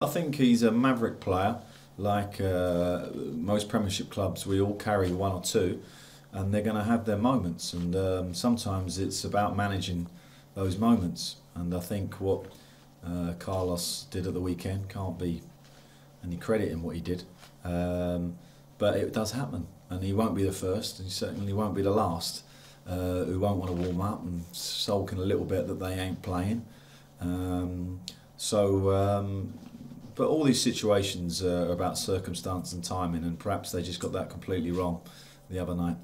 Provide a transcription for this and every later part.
I think he's a maverick player. Like most Premiership clubs, we all carry one or two, and they're going to have their moments. And sometimes it's about managing those moments. And I think what Carlos did at the weekend can't be any credit in what he did. But it does happen, and he won't be the first, and he certainly won't be the last. Who won't want to warm up and sulking a little bit that they ain't playing. But all these situations are about circumstance and timing, and perhaps they just got that completely wrong the other night.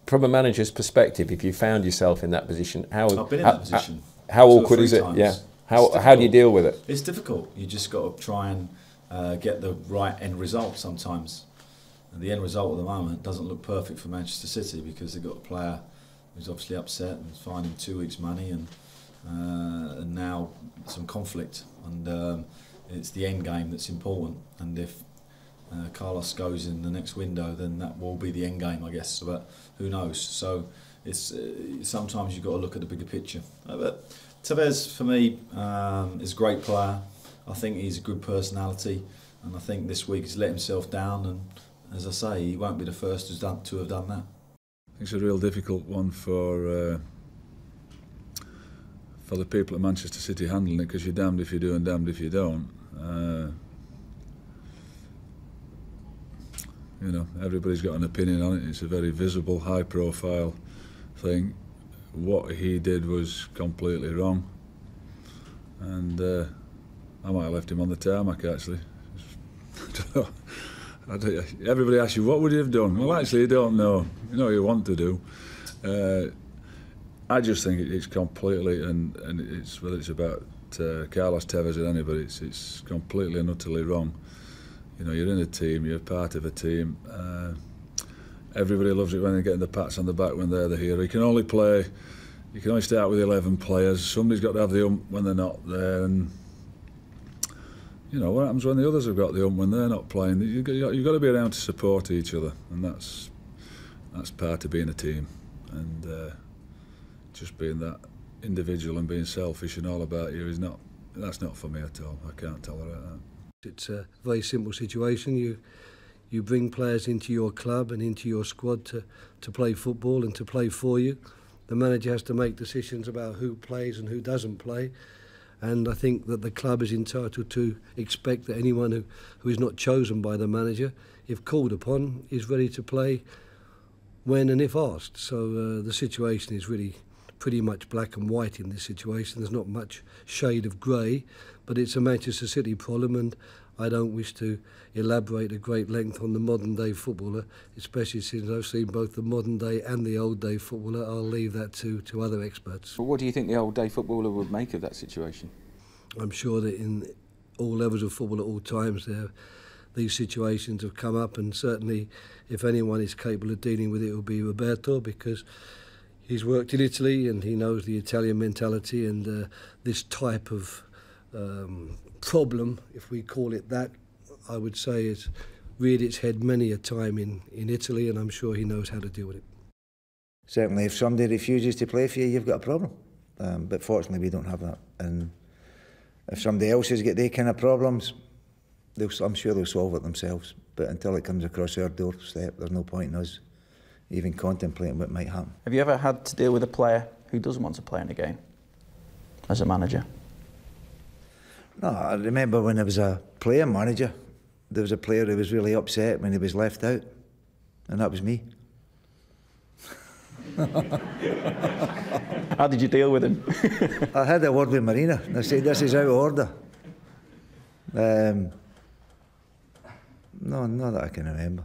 From a manager's perspective, if you found yourself in that position, I've been in that position. How awkward is it? Times. Yeah. How do you deal with it? It's difficult. You just got to try and get the right end result sometimes. And the end result at the moment doesn't look perfect for Manchester City because they've got a player who's obviously upset and fined him 2 weeks' money and now some conflict. And it's the end game that's important. And if Carlos goes in the next window, then that will be the end game, I guess. But who knows? So it's sometimes you've got to look at the bigger picture. But Tevez, for me, is a great player. I think he's a good personality, and I think this week he's let himself down. And as I say, he won't be the first to have done that. It's a real difficult one for the people at Manchester City handling it, because you're damned if you do and damned if you don't. You know, everybody's got an opinion on it. It's a very visible, high-profile thing. What he did was completely wrong, and I might have left him on the tarmac actually. Everybody asks you, what would you have done? Well, actually, you don't know. You know what you want to do. I just think it's completely, and it's whether it's about Carlos Tevez or anybody, it's completely and utterly wrong. You know, you're in a team, you're part of a team. Everybody loves it when they're getting the pats on the back when they're the hero. You can only start with 11 players. Somebody's got to have the ump when they're not there. And you know, what happens when the others have got the ump when they're not playing? You've got to be around to support each other, and that's part of being a team. And just being that individual and being selfish and all about you that's not for me at all. I can't tolerate that. It's a very simple situation. You bring players into your club and into your squad to play football and to play for you. The manager has to make decisions about who plays and who doesn't play. And I think that the club is entitled to expect that anyone who is not chosen by the manager, if called upon, is ready to play when and if asked. So the situation is really pretty much black and white in this situation. There's not much shade of grey, but it's a Manchester City problem, and I don't wish to elaborate at great length on the modern day footballer, especially since I've seen both the modern day and the old day footballer. I'll leave that to other experts. Well, what do you think the old day footballer would make of that situation? I'm sure that in all levels of football at all times these situations have come up, and certainly if anyone is capable of dealing with it, it will be Roberto, because he's worked in Italy and he knows the Italian mentality, and this type of problem, if we call it that, I would say it's reared its head many a time in Italy, and I'm sure he knows how to deal with it. Certainly if somebody refuses to play for you, you've got a problem. But fortunately we don't have that. And if somebody else has got their kind of problems, I'm sure they'll solve it themselves. But until it comes across our doorstep, there's no point in us even contemplating what might happen. Have you ever had to deal with a player who doesn't want to play in a game as a manager? No, I remember when I was a player manager, there was a player who was really upset when he was left out, and that was me. How did you deal with him? I had a word with Marina, and I said, this is out of order. No, not that I can remember.